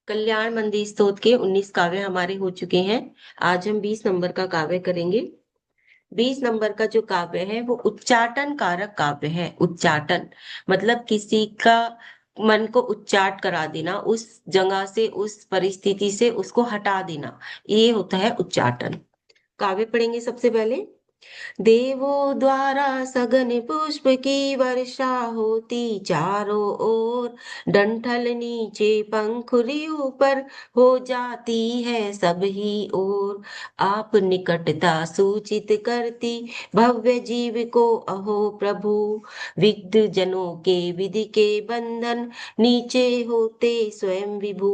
कल्याण मंदिर स्तोत्र के 19 काव्य हमारे हो चुके हैं। आज हम 20 नंबर का काव्य करेंगे। 20 नंबर का जो काव्य है वो उच्चाटन कारक काव्य है। उच्चाटन मतलब किसी का मन को उच्चाट करा देना, उस जगह से, उस परिस्थिति से उसको हटा देना, ये होता है उच्चाटन। काव्य पढ़ेंगे सबसे पहले। देवों द्वारा सघन पुष्प की वर्षा होती चारों ओर, डंठल नीचे पंखुड़ी ऊपर हो जाती है सब ही ओर। आप निकटता सूचित करती भव्य जीव को अहो प्रभु, विद्ध जनों के विधि के बंधन नीचे होते स्वयं विभु।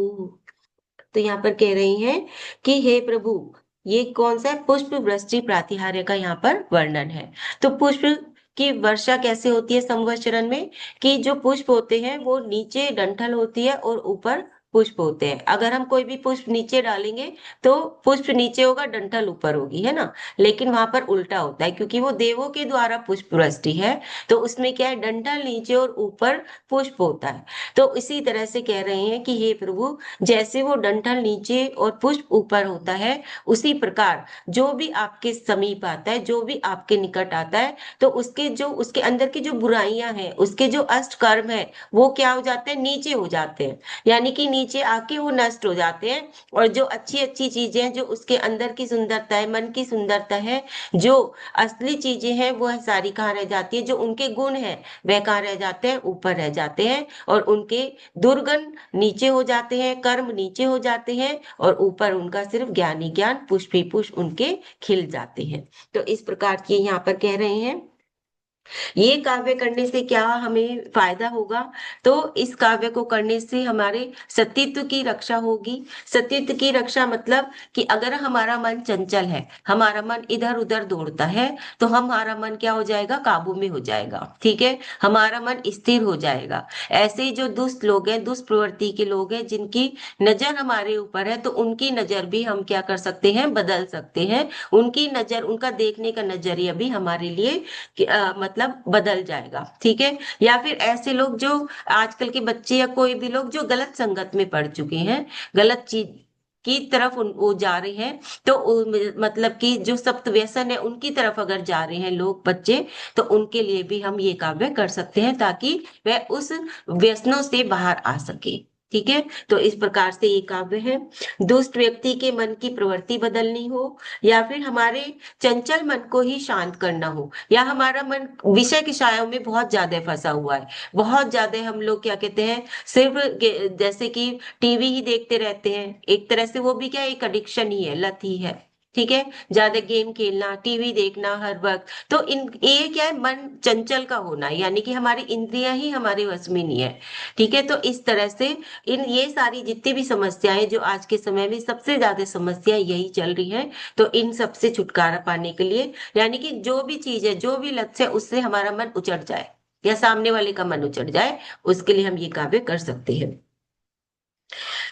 तो यहाँ पर कह रही हैं कि हे प्रभु, ये कौन सा है? पुष्प वृष्टि प्रातिहार्य का यहाँ पर वर्णन है। तो पुष्प की वर्षा कैसे होती है संवत्सरण में? कि जो पुष्प होते हैं वो नीचे डंठल होती है और ऊपर पुष्प होते हैं। अगर हम कोई भी पुष्प नीचे डालेंगे तो पुष्प नीचे होगा, डंठल ऊपर होगी, है ना। लेकिन वहां पर उल्टा होता है, क्योंकि वो देवों के द्वारा पुष्प वृष्टि है। तो उसमें क्या है? डंठल नीचे और ऊपर पुष्प होता है। तो इसी तरह से कह रहे हैं कि हे प्रभु, जैसे वो डंठल नीचे और पुष्प ऊपर होता है, उसी प्रकार जो भी आपके समीप आता है, जो भी आपके निकट आता है, तो उसके जो उसके अंदर की जो बुराइयां हैं, उसके जो अष्ट कर्म है, वो क्या हो जाते हैं? नीचे हो जाते हैं। यानी कि नीचे आके वो नष्ट हो जाते हैं। और जो अच्छी अच्छी चीजें हैं, जो उसके अंदर की सुंदरता है, मन की सुंदरता है, जो असली चीजें हैं, वो है सारी कहाँ रह जाती है? जो उनके गुण है वह कहाँ रह जाते हैं? ऊपर रह जाते हैं। और उनके दुर्गुण नीचे हो जाते हैं, कर्म नीचे हो जाते हैं, और ऊपर उनका सिर्फ ज्ञान ही ज्ञान, पुष्प ही पुष्प उनके खिल जाते हैं। तो इस प्रकार की यहाँ पर कह रहे हैं। ये काव्य करने से क्या हमें फायदा होगा? तो इस काव्य को करने से हमारे सतीत्व की रक्षा होगी। सतीत्व की रक्षा मतलब कि अगर हमारा मन चंचल है, हमारा मन इधर उधर दौड़ता है, तो हमारा मन क्या हो जाएगा? काबू में हो जाएगा। ठीक है, हमारा मन स्थिर हो जाएगा। ऐसे ही जो दुष्ट लोग हैं, दुष्ट प्रवृत्ति के लोग हैं, जिनकी नजर हमारे ऊपर है, तो उनकी नजर भी हम क्या कर सकते हैं? बदल सकते हैं। उनकी नजर, उनका देखने का नजरिया भी हमारे लिए मतलब बदल जाएगा। ठीक है। या फिर ऐसे लोग जो आजकल के बच्चे या कोई भी लोग जो गलत संगत में पड़ चुके हैं, गलत चीज की तरफ वो जा रहे हैं, तो मतलब कि जो सप्त व्यसन है उनकी तरफ अगर जा रहे हैं लोग, बच्चे, तो उनके लिए भी हम ये काव्य कर सकते हैं, ताकि वह उस व्यसनों से बाहर आ सके। ठीक है। तो इस प्रकार से ये काव्य है। दुष्ट व्यक्ति के मन की प्रवृत्ति बदलनी हो, या फिर हमारे चंचल मन को ही शांत करना हो, या हमारा मन विषय की छायाओं में बहुत ज्यादा फंसा हुआ है, बहुत ज्यादा हम लोग क्या कहते हैं, सिर्फ जैसे कि टीवी ही देखते रहते हैं, एक तरह से वो भी क्या, एक एडिक्शन ही है, लत ही है। ठीक है। ज्यादा गेम खेलना, टीवी देखना हर वक्त, तो इन ये क्या है? मन चंचल का होना, यानी कि हमारी इंद्रियां ही हमारे वश में नहीं है। ठीक है। तो इस तरह से इन ये सारी जितनी भी समस्याएं जो आज के समय में सबसे ज्यादा समस्या यही चल रही है, तो इन सब से छुटकारा पाने के लिए, यानी कि जो भी चीज है, जो भी लक्ष्य है, उससे हमारा मन उचट जाए, या सामने वाले का मन उचट जाए, उसके लिए हम ये काव्य कर सकते हैं।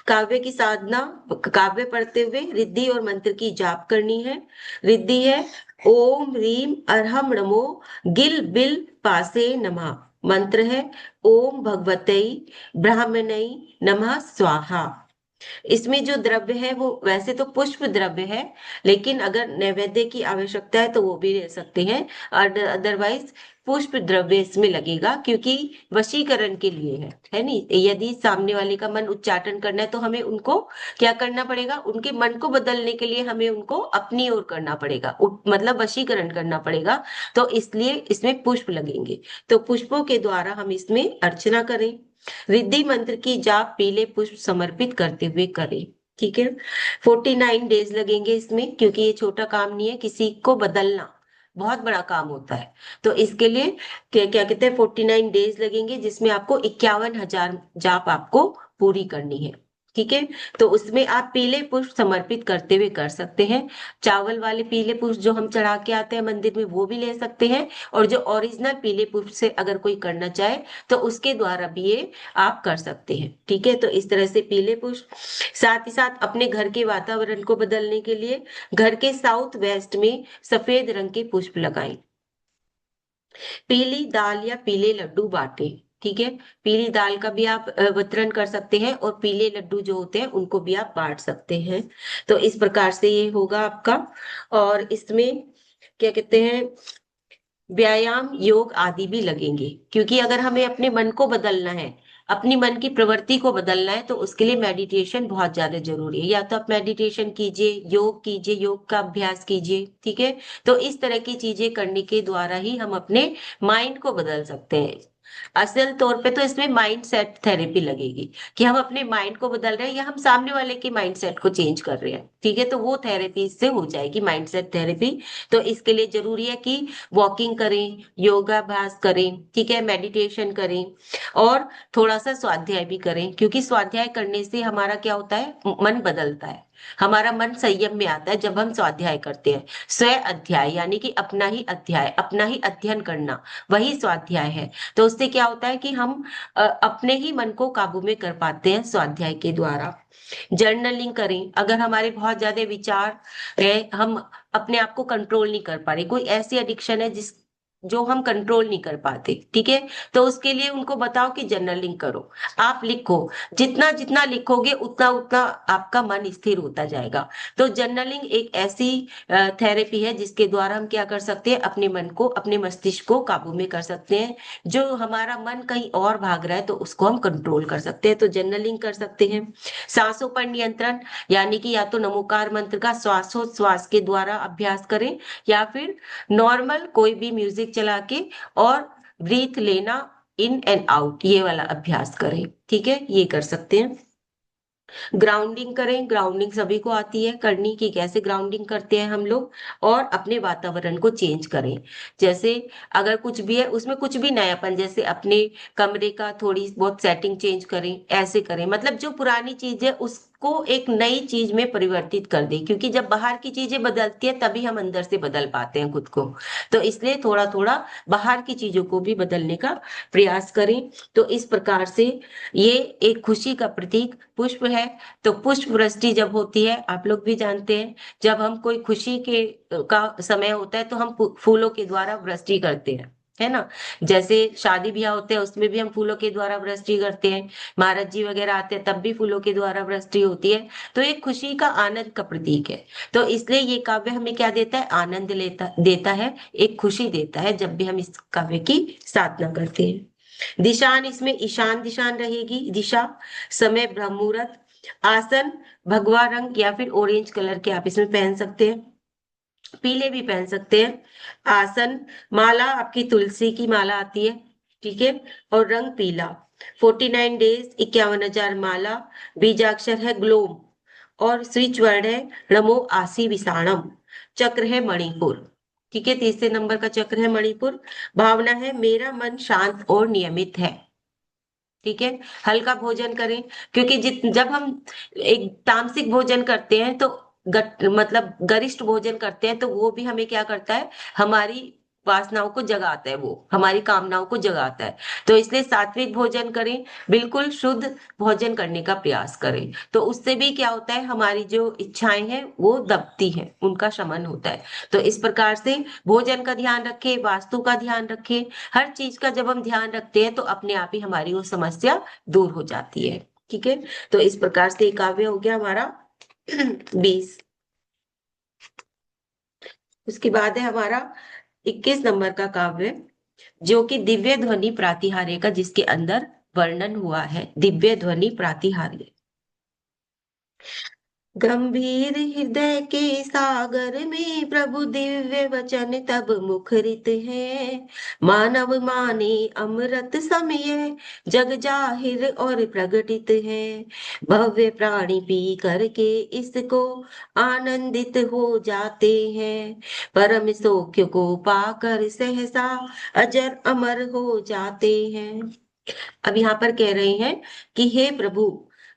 काव्य की साधना, काव्य पढ़ते हुए रिद्धि और मंत्र की जाप करनी है। रिद्धि है ओम ह्रीम अरहम नमो गिल बिल पासे नमः। मंत्र है ओम भगवतई ब्राह्मणई नमः स्वाहा। इसमें जो द्रव्य है वो वैसे तो पुष्प द्रव्य है, लेकिन अगर नैवेद्य की आवश्यकता है तो वो भी ले सकते हैं। और अदरवाइज पुष्प द्रव्य इसमें लगेगा, क्योंकि वशीकरण के लिए है नहीं। यदि सामने वाले का मन उच्चाटन करना है, तो हमें उनको क्या करना पड़ेगा? उनके मन को बदलने के लिए हमें उनको अपनी ओर करना पड़ेगा, मतलब वशीकरण करना पड़ेगा। तो इसलिए इसमें पुष्प लगेंगे। तो पुष्पों के द्वारा हम इसमें अर्चना करें। रिद्धि मंत्र की जाप पीले पुष्प समर्पित करते हुए करें। ठीक है। 49 डेज लगेंगे इसमें, क्योंकि ये छोटा काम नहीं है, किसी को बदलना बहुत बड़ा काम होता है। तो इसके लिए क्या क्या कहते हैं, 49 डेज लगेंगे, जिसमें आपको 51,000 जाप आपको पूरी करनी है। ठीक है। तो उसमें आप पीले पुष्प समर्पित करते हुए कर सकते हैं। चावल वाले पीले पुष्प जो हम चढ़ा के आते हैं मंदिर में, वो भी ले सकते हैं। और जो ओरिजिनल पीले पुष्प से अगर कोई करना चाहे, तो उसके द्वारा भी ये आप कर सकते हैं। ठीक है। तो इस तरह से पीले पुष्प, साथ ही साथ अपने घर के वातावरण को बदलने के लिए घर के साउथ वेस्ट में सफेद रंग के पुष्प लगाएं। पीली दाल या पीले लड्डू बांटें। ठीक है। पीली दाल का भी आप वितरण कर सकते हैं, और पीले लड्डू जो होते हैं उनको भी आप बांट सकते हैं। तो इस प्रकार से ये होगा आपका। और इसमें क्या कहते हैं, व्यायाम योग आदि भी लगेंगे, क्योंकि अगर हमें अपने मन को बदलना है, अपनी मन की प्रवृत्ति को बदलना है, तो उसके लिए मेडिटेशन बहुत ज्यादा जरूरी है। या तो आप मेडिटेशन कीजिए, योग का अभ्यास कीजिए, ठीक है। तो इस तरह की चीजें करने के द्वारा ही हम अपने माइंड को बदल सकते हैं। असल तौर पे तो इसमें माइंड सेट थेरेपी लगेगी, कि हम अपने माइंड को बदल रहे हैं या हम सामने वाले के माइंड सेट को चेंज कर रहे हैं, ठीक है। तो वो थेरेपी इससे हो जाएगी, माइंड सेट थेरेपी। तो इसके लिए जरूरी है कि वॉकिंग करें, योगाभ्यास करें, ठीक है, मेडिटेशन करें, और थोड़ा सा स्वाध्याय भी करें, क्योंकि स्वाध्याय करने से हमारा क्या होता है, मन बदलता है। हमारा मन संयम में आता है जब हम स्वाध्याय करते हैं। स्व अध्याय यानी कि अपना ही अध्याय, अपना ही अध्ययन करना, वही स्वाध्याय है। तो उससे क्या होता है कि हम अपने ही मन को काबू में कर पाते हैं स्वाध्याय के द्वारा। जर्नलिंग करें, अगर हमारे बहुत ज्यादा विचार है, हम अपने आप को कंट्रोल नहीं कर पा रहे, कोई ऐसी एडिक्शन है जिस जो हम कंट्रोल नहीं कर पाते, ठीक है। तो उसके लिए उनको बताओ कि जर्नलिंग करो, आप लिखो। जितना जितना लिखोगे उतना उतना आपका मन स्थिर होता जाएगा। तो जर्नलिंग एक ऐसी थेरेपी है जिसके द्वारा हम क्या कर सकते हैं, अपने मन को, अपने मस्तिष्क को काबू में कर सकते हैं। जो हमारा मन कहीं और भाग रहा है तो उसको हम कंट्रोल कर सकते हैं, तो जर्नलिंग कर सकते हैं। सांसों पर नियंत्रण, यानी कि या तो नमोकार मंत्र का श्वासोच्छ्वास के द्वारा अभ्यास करें, या फिर नॉर्मल कोई भी म्यूजिक चला के और ब्रीथ लेना, इन एंड आउट, ये वाला अभ्यास करें, ठीक है, ये कर सकते हैं। ग्राउंडिंग करें, ग्राउंडिंग सभी को आती है करनी, कि कैसे ग्राउंडिंग करते हैं हम लोग। और अपने वातावरण को चेंज करें, जैसे अगर कुछ भी है उसमें कुछ भी नयापन, जैसे अपने कमरे का थोड़ी बहुत सेटिंग चेंज करें, ऐसे करें, मतलब जो पुरानी चीज है उसको एक नई चीज में परिवर्तित कर दें, क्योंकि जब बाहर की चीजें बदलती है तभी हम अंदर से बदल पाते हैं खुद को। तो इसलिए थोड़ा थोड़ा बाहर की चीजों को भी बदलने का प्रयास करें। तो इस प्रकार से ये एक खुशी का प्रतीक पुष्प है। तो पुष्प वृष्टि जब होती है, आप लोग भी जानते हैं, जब हम कोई खुशी के का समय होता है तो हम फूलों के द्वारा वृष्टि करते हैं, है ना। जैसे शादी ब्याह होते हैं उसमें भी हम फूलों के द्वारा वृष्टि करते हैं, महाराज जी वगैरह आते हैं तब भी फूलों के द्वारा वृष्टि होती है। तो एक खुशी का, आनंद का प्रतीक है। तो इसलिए ये काव्य हमें क्या देता है, आनंद देता है, एक खुशी देता है जब भी हम इस काव्य की साधना करते हैं। दिशान, इसमें ईशान दिशान रहेगी, दिशा, समय ब्रह्म मुहूर्त, आसन भगवा रंग या फिर ऑरेंज कलर के आप इसमें पहन सकते हैं, पीले भी पहन सकते हैं। आसन, माला आपकी तुलसी की माला आती है, ठीक है, और रंग पीला। 49 डेज, 51,000 माला। बीजाक्षर है ग्लोम, और स्विच वर्ड है नमो आसी विसाणम। चक्र है मणिपुर, ठीक है, तीसरे नंबर का चक्र है मणिपुर। भावना है मेरा मन शांत और नियमित है, ठीक है। हल्का भोजन करें, क्योंकि जब हम एक तामसिक भोजन करते हैं तो मतलब गरिष्ठ भोजन करते हैं तो वो भी हमें क्या करता है, हमारी वासनाओं को जगाता है, वो हमारी कामनाओं को जगाता है। तो इसलिए सात्विक भोजन करें, बिल्कुल शुद्ध भोजन करने का प्रयास करें। तो उससे भी क्या होता है, हमारी जो इच्छाएं हैं वो दबती हैं, उनका शमन होता है। तो इस प्रकार से भोजन का ध्यान रखें, वास्तु का ध्यान रखें, हर चीज का जब हम ध्यान रखते हैं तो अपने आप ही हमारी वो समस्या दूर हो जाती है, ठीक है। तो इस प्रकार से ये काव्य हो गया हमारा 20। उसके बाद है हमारा 21 नंबर का काव्य, जो कि दिव्य ध्वनि प्रातिहार्य का, जिसके अंदर वर्णन हुआ है दिव्य ध्वनि प्रातिहार्य। गंभीर हृदय के सागर में प्रभु दिव्य वचन तब मुखरित है। मानव माने अमृत समय, जग जाहिर और प्रगटित है। भव्य प्राणी पी करके इसको आनंदित हो जाते हैं। परम सौख्य को पाकर सहसा अजर अमर हो जाते हैं। अब यहाँ पर कह रहे हैं कि हे प्रभु,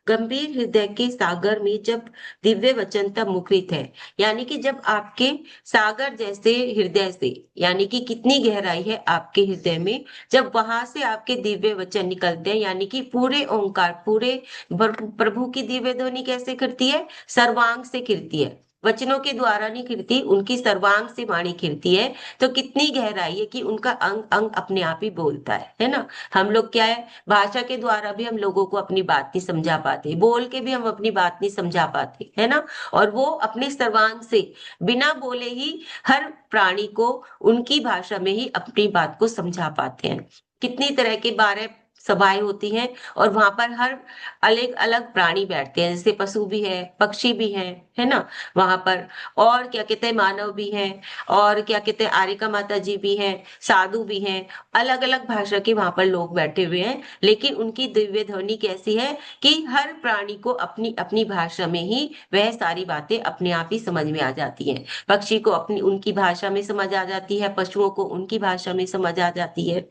गंभीर हृदय के सागर में जब दिव्य वचन तब मुखरित है, यानी कि जब आपके सागर जैसे हृदय से, यानी कि कितनी गहराई है आपके हृदय में, जब वहां से आपके दिव्य वचन निकलते हैं, यानी कि पूरे ओंकार, पूरे प्रभु की दिव्य ध्वनि कैसे करती है, सर्वांग से गिरती है, वचनों के द्वारा नहीं खिलती, उनकी सर्वांग से वाणी खिलती है। तो कितनी गहराई है कि उनका अंग अंग अपने आप ही बोलता है ना। हम लोग क्या है, भाषा के द्वारा भी हम लोगों को अपनी बात नहीं समझा पाते, बोल के भी हम अपनी बात नहीं समझा पाते, है ना। और वो अपने सर्वांग से बिना बोले ही हर प्राणी को उनकी भाषा में ही अपनी बात को समझा पाते हैं। कितनी तरह के बारे सभाएं होती हैं, और वहां पर हर अलग अलग प्राणी बैठते हैं, जैसे पशु भी है, पक्षी भी है ना वहां पर। और क्या कहते हैं, मानव भी हैं, और क्या कहते हैं, आर्यका माता जी भी हैं, साधु भी हैं। अलग अलग भाषा के वहां पर लोग बैठे हुए हैं, लेकिन उनकी दिव्य ध्वनि कैसी है कि हर प्राणी को अपनी अपनी भाषा में ही वह सारी बातें अपने आप ही समझ में आ जाती हैं। पक्षी को अपनी उनकी भाषा में समझ आ जाती है, पशुओं को उनकी भाषा में समझ आ जाती है।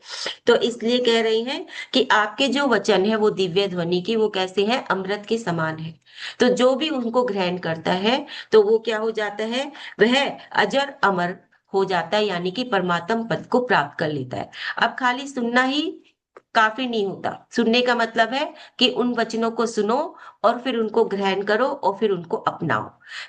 तो इसलिए कह रही हैं कि आपके जो वचन है वो दिव्य ध्वनि की, वो कैसे है, अमृत के समान है। तो जो भी उनको ग्रहण करता है तो वो क्या हो जाता है, वह अजर अमर हो जाता है, यानी कि परमात्म पद को प्राप्त कर लेता है। अब खाली सुनना ही काफी नहीं होता। सुनने का मतलब है कि उन वचनों को सुनो और फिर उनको ग्रहण करो और फिर उनको अपनाओ।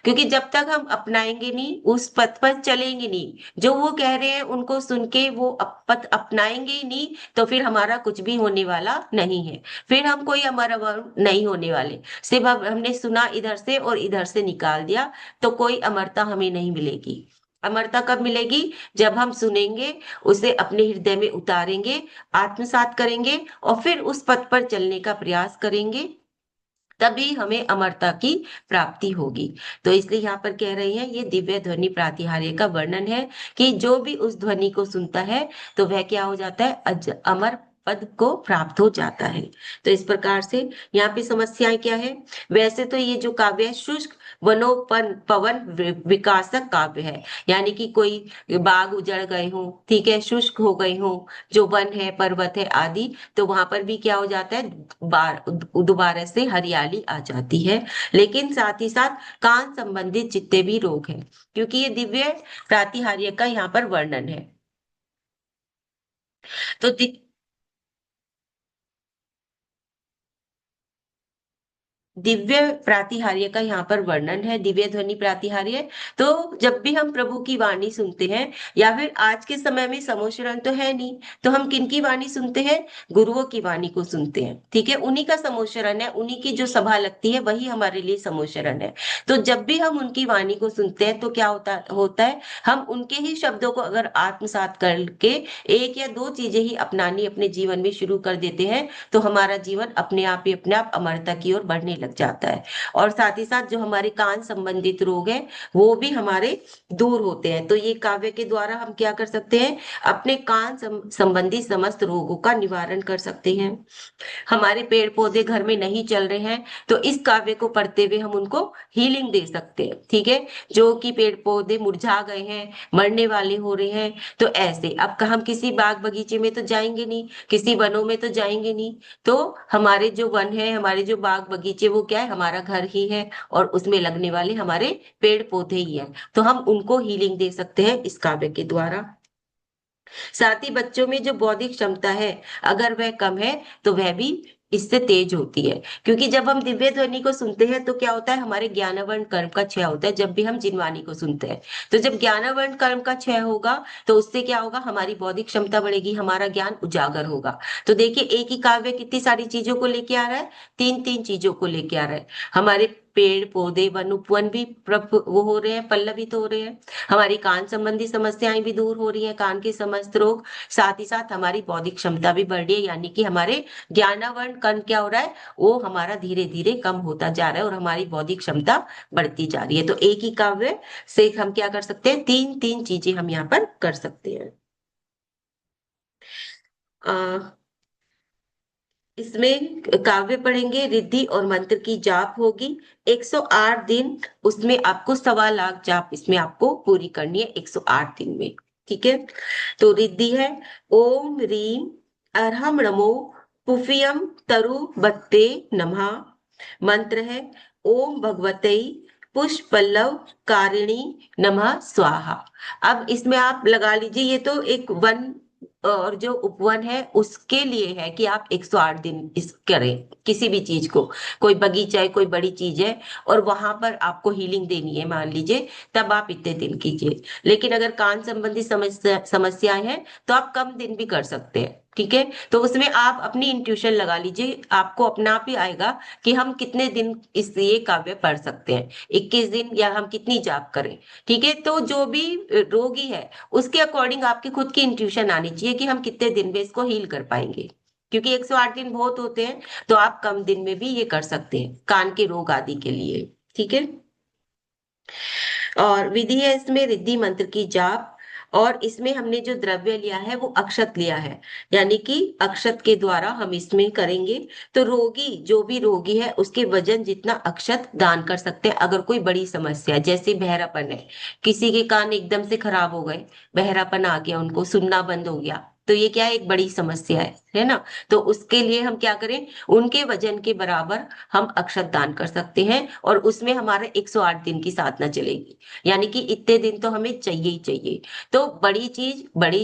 क्योंकि जब तक हम अपनाएंगे नहीं, उस पथ पर चलेंगे नहीं, जो वो कह रहे हैं उनको सुन के वो पथ अपनाएंगे ही नहीं, तो फिर हमारा कुछ भी होने वाला नहीं है। फिर हम कोई अमर अमर नहीं होने वाले। सिर्फ हमने सुना इधर से और इधर से निकाल दिया, तो कोई अमरता हमें नहीं मिलेगी। अमरता कब मिलेगी, जब हम सुनेंगे, उसे अपने हृदय में उतारेंगे, आत्मसात करेंगे और फिर उस पथ पर चलने का प्रयास करेंगे, तभी हमें अमरता की प्राप्ति होगी। तो इसलिए यहाँ पर कह रहे हैं, ये दिव्य ध्वनि प्रातिहार्य का वर्णन है कि जो भी उस ध्वनि को सुनता है तो वह क्या हो जाता है, अमर पद को प्राप्त हो जाता है। तो इस प्रकार से यहाँ पे समस्याएं क्या है। वैसे तो ये जो काव्य है शुष्क वनोपन पवन विकासक काव्य है, यानी कि कोई बाग उजड़ गए हो, ठीक है, शुष्क हो गए हो, जो वन है, पर्वत है आदि, तो वहां पर भी क्या हो जाता है, दोबारा से हरियाली आ जाती है। लेकिन साथ ही साथ कान संबंधित जितने भी रोग हैं, क्योंकि ये दिव्य प्रातिहार्य का यहाँ पर वर्णन है। तो दिव्य प्रातिहार्य का यहाँ पर वर्णन है, दिव्य ध्वनि प्रातिहार्य। तो जब भी हम प्रभु की वाणी सुनते हैं, या फिर आज के समय में समोशरण तो है नहीं, तो हम किन की वाणी सुनते हैं, गुरुओं की वाणी को सुनते हैं, ठीक है। उन्हीं का समोशरण है, उन्हीं की जो सभा लगती है वही हमारे लिए समोशरण है। तो जब भी हम उनकी वाणी को सुनते हैं तो क्या होता होता है, हम उनके ही शब्दों को अगर आत्मसात करके एक या दो चीजें ही अपनानी अपने जीवन में शुरू कर देते हैं, तो हमारा जीवन अपने आप अमरता की ओर बढ़ने लग जाता है। और साथ ही साथ जो हमारे कान संबंधित रोग हैं वो भी हमारे दूर होते हैं। तो ये काव्य के द्वारा हम क्या कर सकते हैं, अपने कान संबंधी समस्त रोगों का निवारण कर सकते हैं। हमारे पेड़ पौधे घर में नहीं चल रहे हैं, तो इस काव्य को पढ़ते हुए हम उनको हीलिंग दे सकते हैं, ठीक है। जो कि पेड़ पौधे मुरझा गए हैं, मरने वाले हो रहे हैं, तो ऐसे अब हम किसी बाग बगीचे में तो जाएंगे नहीं, किसी वनों में तो जाएंगे नहीं। तो हमारे जो वन है, हमारे जो बाग बगीचे, वो क्या है, हमारा घर ही है, और उसमें लगने वाले हमारे पेड़ पौधे ही हैं। तो हम उनको हीलिंग दे सकते हैं इस काव्य के द्वारा। साथ ही बच्चों में जो बौद्धिक क्षमता है, अगर वह कम है तो वह भी इससे तेज होती है। क्योंकि जब हम दिव्य ध्वनि को सुनते हैं तो क्या होता है, हमारे ज्ञानवर्ण कर्म का क्षय होता है जब भी हम जिनवाणी को सुनते हैं। तो जब ज्ञानवर्ण कर्म का क्षय होगा तो उससे क्या होगा, हमारी बौद्धिक क्षमता बढ़ेगी, हमारा ज्ञान उजागर होगा। तो देखिए, एक ही काव्य कितनी सारी चीजों को लेके आ रहा है, तीन तीन चीजों को लेके आ रहा है। हमारे पेड़ पौधे वन उपवन भी वो हो रहे हैं, पल्लवित हो रहे हैं। हमारी कान संबंधी समस्याएं भी दूर हो रही हैं, कान के समस्त रोग। साथ ही साथ हमारी बौद्धिक क्षमता भी बढ़ रही है, यानी कि हमारे ज्ञानावरण कण क्या हो रहा है, वो हमारा धीरे धीरे कम होता जा रहा है और हमारी बौद्धिक क्षमता बढ़ती जा रही है। तो एक ही काव्य से हम क्या कर सकते हैं, तीन तीन चीजें हम यहाँ पर कर सकते हैं। इसमें काव्य पढ़ेंगे, रिद्धि और मंत्र की जाप होगी 108 दिन। उसमें आपको 1.25 लाख जाप इसमें आपको पूरी करनी है 108 दिन में, ठीक है। तो रिद्धि है ओम रीम अरहम नमो पुफियम तरु बत्ते नमः। मंत्र है ओम भगवते पुष्प पल्लव कारिणी नमः स्वाहा। अब इसमें आप लगा लीजिए, ये तो एक वन और जो उपवन है उसके लिए है कि आप 108 दिन इस करें किसी भी चीज को। कोई बगीचा है, कोई बड़ी चीज है, और वहां पर आपको हीलिंग देनी है मान लीजिए, तब आप इतने दिन कीजिए। लेकिन अगर कान संबंधी समस्याएं हैं तो आप कम दिन भी कर सकते हैं। ठीक है, तो उसमें आप अपनी इंट्यूशन लगा लीजिए, आपको अपने आप ही आएगा कि हम कितने दिन इस ये काव्य पढ़ सकते हैं, 21 दिन, या हम कितनी जाप करें। ठीक है, तो जो भी रोगी है उसके अकॉर्डिंग आपकी खुद की इंट्यूशन आनी चाहिए कि हम कितने दिन में इसको हील कर पाएंगे। क्योंकि 108 दिन बहुत होते हैं, तो आप कम दिन में भी ये कर सकते हैं कान के रोग आदि के लिए। ठीक है, और विधि है इसमें रिद्धि मंत्र की जाप। और इसमें हमने जो द्रव्य लिया है वो अक्षत लिया है, यानी कि अक्षत के द्वारा हम इसमें करेंगे। तो रोगी, जो भी रोगी है, उसके वजन जितना अक्षत दान कर सकते हैं। अगर कोई बड़ी समस्या है, जैसे बहरापन है, किसी के कान एकदम से खराब हो गए, बहरापन आ गया, उनको सुनना बंद हो गया, तो ये क्या है, एक बड़ी समस्या है ना। तो उसके लिए हम क्या करें, उनके वजन के बराबर हम अक्षत दान कर सकते हैं, और उसमें हमारे 108 दिन की साधना चलेगी। यानी कि इतने दिन तो हमें चाहिए ही चाहिए। तो बड़ी चीज बड़ी,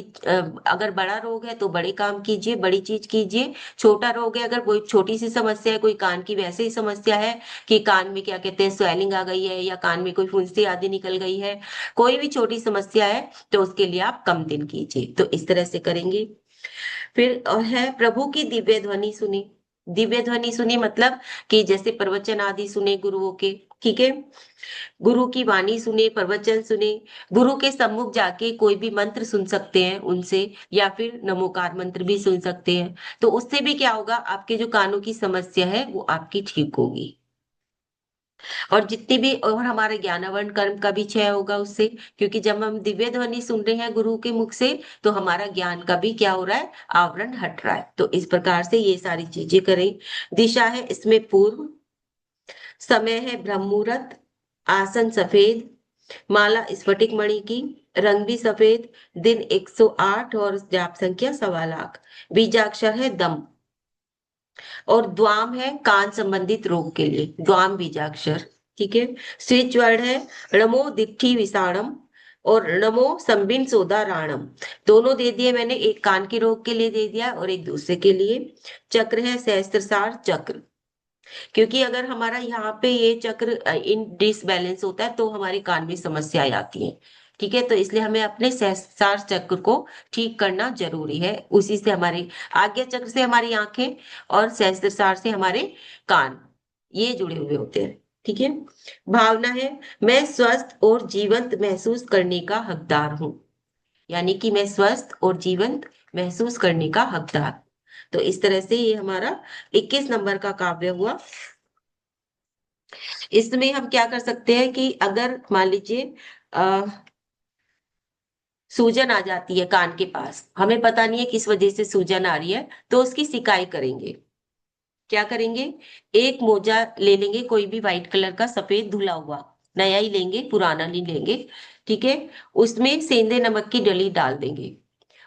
अगर बड़ा रोग है तो बड़े काम कीजिए, बड़ी चीज कीजिए। छोटा रोग है, अगर कोई छोटी सी समस्या है, कोई कान की वैसे ही समस्या है कि कान में क्या कहते हैं स्वेलिंग आ गई है, या कान में कोई फुंसी आदि निकल गई है, कोई भी छोटी समस्या है, तो उसके लिए आप कम दिन कीजिए। तो इस तरह से करेंगे। फिर है प्रभु की दिव्य ध्वनि सुनी। दिव्य ध्वनि सुनी मतलब कि जैसे प्रवचन आदि सुने गुरुओं के। ठीक है, गुरु की वाणी सुने, प्रवचन सुने, गुरु के सम्मुख जाके कोई भी मंत्र सुन सकते हैं उनसे, या फिर नमोकार मंत्र भी सुन सकते हैं। तो उससे भी क्या होगा, आपके जो कानों की समस्या है वो आपकी ठीक होगी। और जितनी भी, और हमारे ज्ञानावरण कर्म का भी क्षय होगा उससे। क्योंकि जब हम दिव्य ध्वनि सुन रहे हैं गुरु के मुख से, तो हमारा ज्ञान का भी क्या हो रहा है, आवरण हट रहा है। तो इस प्रकार से ये सारी चीजें करें। दिशा है इसमें पूर्व, समय है ब्रह्म मुहूर्त, आसन सफेद, माला स्फटिक मणि की, रंग भी सफेद, दिन 108, और जाप संख्या 1.25 लाख। बीजाक्षर है दम, और द्वाम है कान संबंधित रोग के लिए, द्वाम बीजाक्षर। ठीक है, स्विच वर्ड है नमो दिट्ठी विसाणम और नमो संबिन सोदा राणम। दोनों दे दिए मैंने, एक कान के रोग के लिए दे दिया और एक दूसरे के लिए। चक्र है सहस्त्रसार चक्र, क्योंकि अगर हमारा यहाँ पे ये चक्र इन डिसबैलेंस होता है तो हमारे कान में समस्याएं आती हैं। ठीक है, तो इसलिए हमें अपने सहस्त्रार चक्र को ठीक करना जरूरी है। उसी से हमारे आज्ञा चक्र से हमारी आंखें, और सहस्त्रसार से हमारे कान, ये जुड़े हुए होते हैं। ठीक है, भावना है मैं स्वस्थ और जीवंत महसूस करने का हकदार हूँ। यानी कि मैं स्वस्थ और जीवंत महसूस करने का हकदार। तो इस तरह से ये हमारा 21 नंबर का काव्य हुआ। इसमें हम क्या कर सकते हैं कि अगर मान लीजिए अ, सूजन आ जाती है कान के पास, हमें पता नहीं है किस वजह से सूजन आ रही है, तो उसकी सिकाई करेंगे। क्या करेंगे, एक मोजा ले लेंगे, कोई भी व्हाइट कलर का सफेद धुला हुआ, नया ही लेंगे, पुराना नहीं लेंगे। ठीक है, उसमें सेंधे नमक की डली डाल देंगे,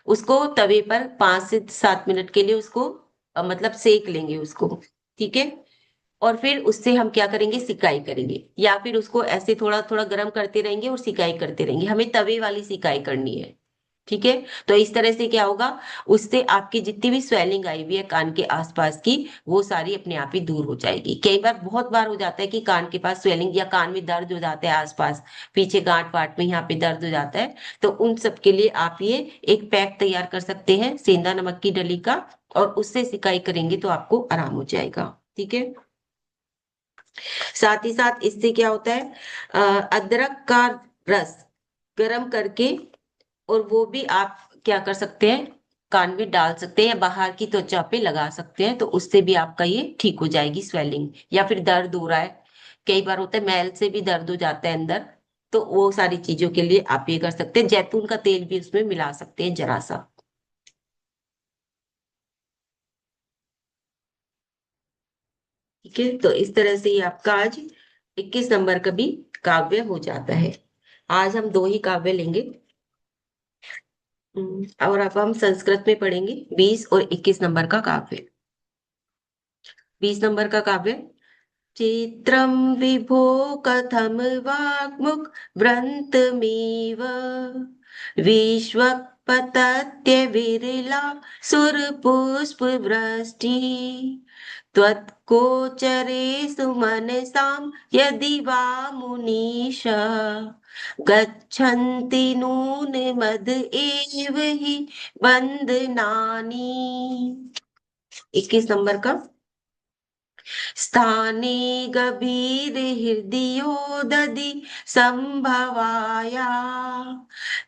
उसको तवे पर 5 से 7 मिनट के लिए उसको मतलब सेक लेंगे उसको। ठीक है, और फिर उससे हम क्या करेंगे, सिकाई करेंगे, या फिर उसको ऐसे थोड़ा थोड़ा गर्म करते रहेंगे और सिकाई करते रहेंगे। हमें तवे वाली सिकाई करनी है। ठीक है, तो इस तरह से क्या होगा, उससे आपकी जितनी भी स्वेलिंग आई हुई है कान के आसपास की, वो सारी अपने आप ही दूर हो जाएगी। कई बार बहुत बार हो जाता है कि कान के पास स्वेलिंग या कान में दर्द हो जाता है आसपास, पीछे गांठ वाट में यहाँ पे दर्द हो जाता है। तो उन सब के लिए आप ये एक पैक तैयार कर सकते हैं सेंधा नमक की डली का, और उससे सिकाई करेंगे तो आपको आराम हो जाएगा। ठीक है, साथ ही साथ इससे क्या होता है, अदरक का रस गरम करके, और वो भी आप क्या कर सकते हैं, कान में डाल सकते हैं, या बाहर की त्वचा पे लगा सकते हैं, तो उससे भी आपका ये ठीक हो जाएगी स्वेलिंग। या फिर दर्द हो रहा है, कई बार होता है मैल से भी दर्द हो जाता है अंदर, तो वो सारी चीजों के लिए आप ये कर सकते हैं। जैतून का तेल भी उसमें मिला सकते हैं जरा सा। ठीक है, तो इस तरह से ये आपका आज 21 नंबर का भी काव्य हो जाता है। आज हम दो ही काव्य लेंगे। और अब हम संस्कृत में पढ़ेंगे 20 और 21 नंबर का काव्य। 20 नंबर का काव्य, चित्रं विभो कथम वाग्मुख व्रंतमेव विश्वक् पतत्य विरला सुरपुष्पवृष्टि त्वत्कोचरे सुमनसां यदि वा मुनीश गच्छन्ति नून मद एव हि वन्दनानि। 21 नंबर का। स्थाने गभीर हृदयोदधि संभवाया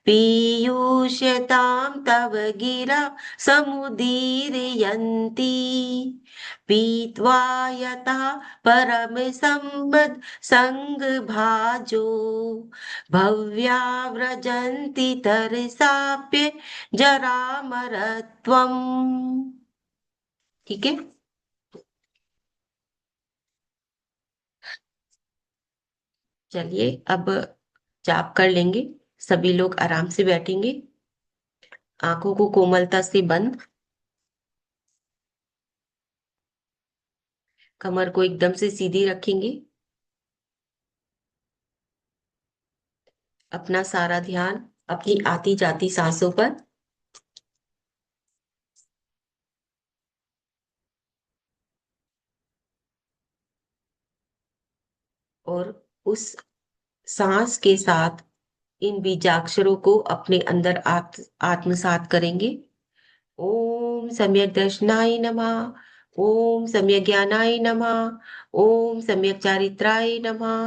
पीयूषतां तव गिरा समुदीरयन्ति पीत्वा यथा परम संबद संग भाजो भव्या व्रजन्ति तरसाप्य जरामरत्वम्। ठीक है। चलिए अब जाप कर लेंगे। सभी लोग आराम से बैठेंगे, आंखों को कोमलता से बंद, कमर को एकदम से सीधी रखेंगे। अपना सारा ध्यान अपनी आती जाती सांसों पर, और उस सांस के साथ इन बीजाक्षरों को अपने अंदर आत्मसात करेंगे। ओम सम्यक दर्शनाय नमः। ओम सम्यक ज्ञानाय नमः। ओम सम्यक चारित्राय नमः।